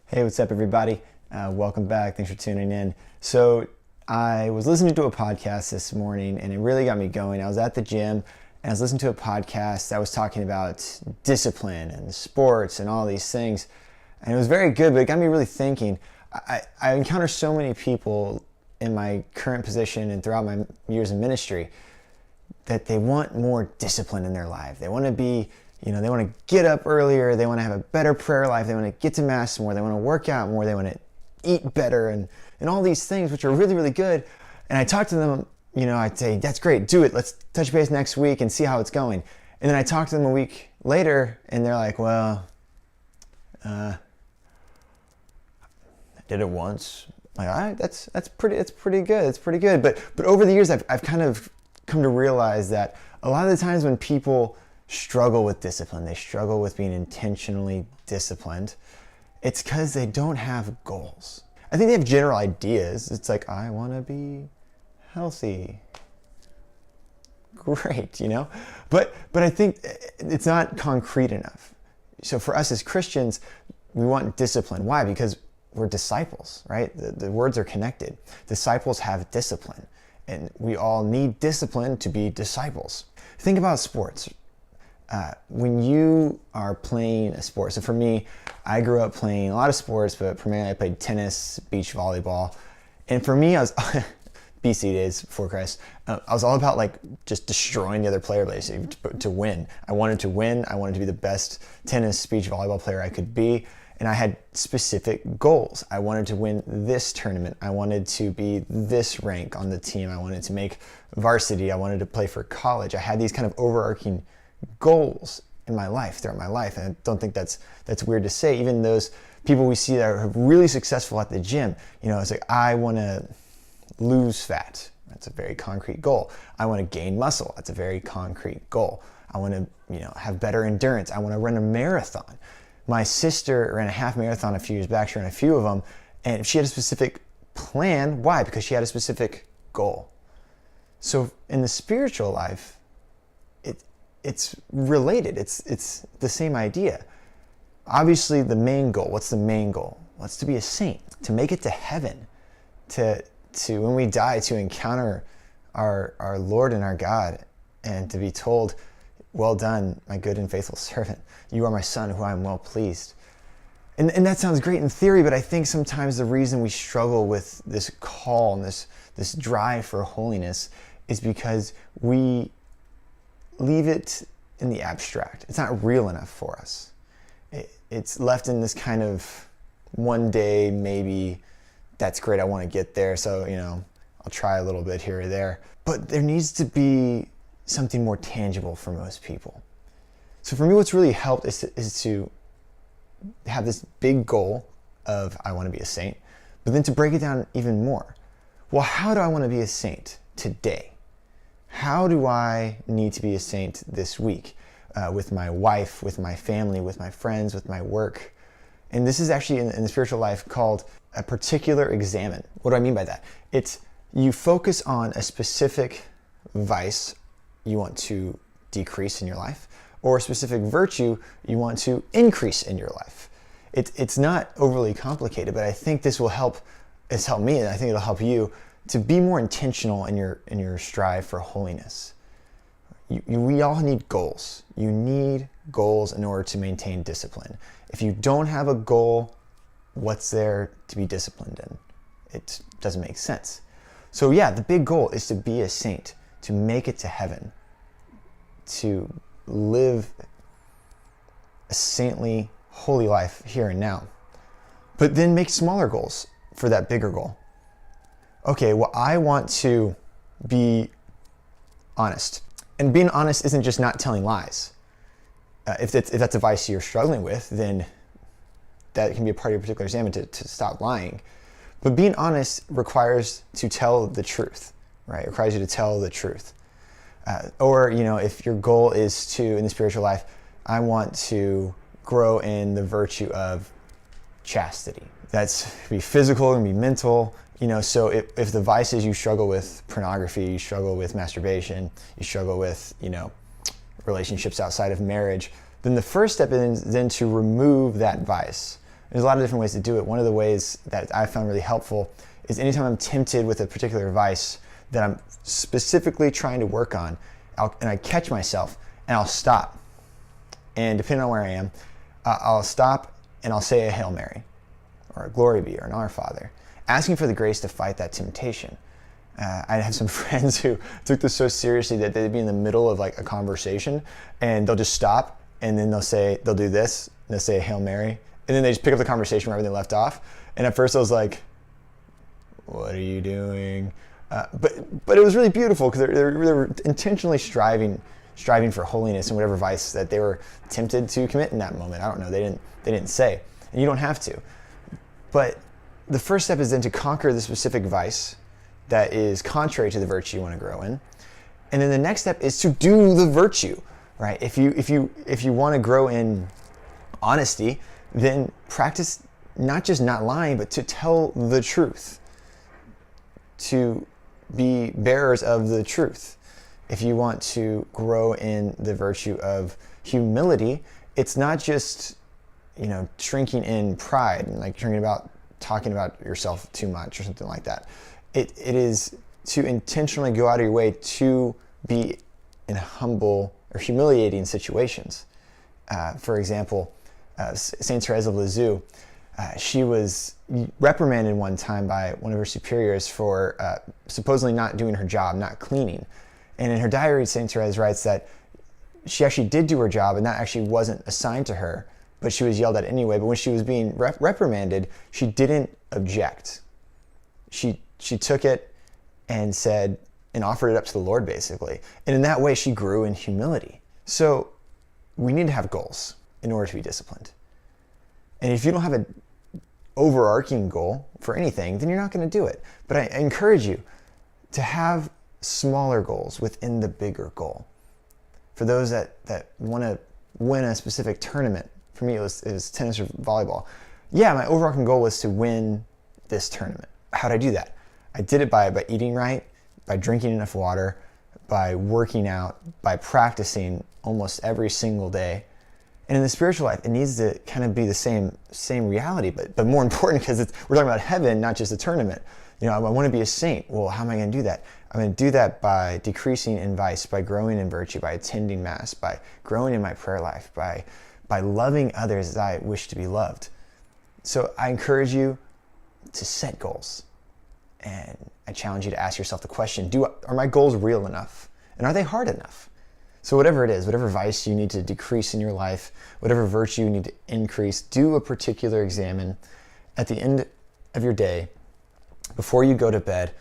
Hey, what's up, everybody? Welcome back. Thanks for tuning in. So, I was listening to a podcast this morning and it really got me going. I was at the gym and I was listening to a podcast that was talking about discipline and sports and all these things. And it was very good, but it got me really thinking. I encounter so many people in my current position and throughout my years in ministry that they want more discipline in their life. They want to be, they want to get up earlier. They want to have a better prayer life. They want to get to mass more. They want to work out more. They want to eat better and all these things, which are really, really good. And I talk to them, I'd say, that's great. Do it. Let's touch base next week and see how it's going. And then I talk to them a week later and they're like, well, I did it once. Like, all right, that's pretty good. It's pretty good. But over the years, I've kind of come to realize that a lot of the times when people struggle with discipline, they struggle with being intentionally disciplined, it's because they don't have goals. I think they have general ideas. It's like, I want to be healthy. Great, But I think it's not concrete enough. So for us as Christians, we want discipline. Why? Because we're disciples, right? The words are connected. Disciples have discipline. And we all need discipline to be disciples. Think about sports. When you are playing a sport, so for me, I grew up playing a lot of sports, but primarily I played tennis, beach volleyball. And for me, I was, BC days before Christ, I was all about just destroying the other player basically to win. I wanted to win. I wanted to be the best tennis, beach volleyball player I could be. And I had specific goals. I wanted to win this tournament. I wanted to be this rank on the team. I wanted to make varsity. I wanted to play for college. I had these kind of overarching goals in my life, throughout my life. And I don't think that's weird to say. Even those people we see that are really successful at the gym, it's like, I want to lose fat. That's a very concrete goal. I want to gain muscle. That's a very concrete goal. I want to, have better endurance. I want to run a marathon. My sister ran a half marathon a few years back. She ran a few of them, and she had a specific plan. Why? Because she had a specific goal. So in the spiritual life, it's related. It's the same idea. Obviously, the main goal. What's the main goal? Well, it's to be a saint, to make it to heaven, to when we die, to encounter our Lord and our God, and to be told, well done, my good and faithful servant. You are my son, who I am well pleased. And that sounds great in theory, but I think sometimes the reason we struggle with this call and this drive for holiness is because we leave it in the abstract. It's not real enough for us. It's left in this kind of one day, maybe that's great, I want to get there, so I'll try a little bit here or there. But there needs to be something more tangible for most people. So for me, what's really helped is to have this big goal of I want to be a saint, but then to break it down even more. Well, how do I want to be a saint today? How do I need to be a saint this week with my wife, with my family, with my friends, with my work? And this is actually in the spiritual life called a particular examen. What do I mean by that? It's you focus on a specific vice you want to decrease in your life, or a specific virtue you want to increase in your life. It's not overly complicated, but I think this will help. It's helped me, and I think it'll help you to be more intentional in your strive for holiness. We all need goals. You need goals in order to maintain discipline. If you don't have a goal, what's there to be disciplined in? It doesn't make sense. So yeah, the big goal is to be a saint, to make it to heaven, to live a saintly, holy life here and now. But then make smaller goals for that bigger goal. Okay, well, I want to be honest. And being honest isn't just not telling lies. If that's a vice you're struggling with, then that can be a part of your particular examen to stop lying. But being honest requires to tell the truth, right? It requires you to tell the truth. Or, if your goal is to, in the spiritual life, I want to grow in the virtue of chastity. That's be physical and be mental. So if the vices you struggle with, pornography, you struggle with masturbation, you struggle with, relationships outside of marriage, then the first step is then to remove that vice. There's a lot of different ways to do it. One of the ways that I found really helpful is anytime I'm tempted with a particular vice that I'm specifically trying to work on, and I catch myself, and I'll stop. And depending on where I am, I'll stop and I'll say a Hail Mary, or a Glory Be, or an Our Father, asking for the grace to fight that temptation. I have some friends who took this so seriously that they'd be in the middle of like a conversation, and they'll just stop, and then they'll do this, and they'll say a Hail Mary, and then they just pick up the conversation wherever they left off. And at first I was like, what are you doing? But it was really beautiful because they were intentionally striving for holiness in whatever vice that they were tempted to commit in that moment. I don't know. They didn't say, and you don't have to. But the first step is then to conquer the specific vice that is contrary to the virtue you want to grow in, and then the next step is to do the virtue. Right? If you want to grow in honesty, then practice not just not lying, but to tell the truth, to be bearers of the truth. If you want to grow in the virtue of humility, it's not just, shrinking in pride and like talking about yourself too much or something like that. It is to intentionally go out of your way to be in humble or humiliating situations. For example, Saint Therese of Lisieux, she was reprimanded one time by one of her superiors for supposedly not doing her job, not cleaning. And in her diary, Saint Therese writes that she actually did do her job, and that actually wasn't assigned to her, but she was yelled at anyway. But when she was being reprimanded, she didn't object. She took it and said, and offered it up to the Lord, basically. And in that way, she grew in humility. So we need to have goals in order to be disciplined. And if you don't have an overarching goal for anything, then you're not going to do it. But I encourage you to have smaller goals within the bigger goal. For those that want to win a specific tournament, for me it was tennis or volleyball. Yeah, my overarching goal was to win this tournament. How did I do that? I did it by eating right, by drinking enough water, by working out, by practicing almost every single day. And in the spiritual life, it needs to kind of be the same reality, but more important because we're talking about heaven, not just a tournament. I want to be a saint. Well, how am I going to do that? I'm going to do that by decreasing in vice, by growing in virtue, by attending Mass, by growing in my prayer life, by loving others as I wish to be loved. So I encourage you to set goals. And I challenge you to ask yourself the question, are my goals real enough? And are they hard enough? So whatever it is, whatever vice you need to decrease in your life, whatever virtue you need to increase, do a particular examine at the end of your day, before you go to bed.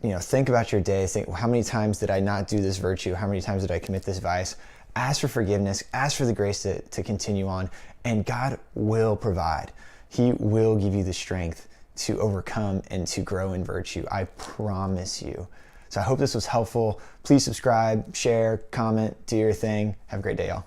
Think about your day. Think, how many times did I not do this virtue? How many times did I commit this vice? Ask for forgiveness. Ask for the grace to continue on. And God will provide. He will give you the strength to overcome and to grow in virtue. I promise you. So I hope this was helpful. Please subscribe, share, comment, do your thing. Have a great day, y'all.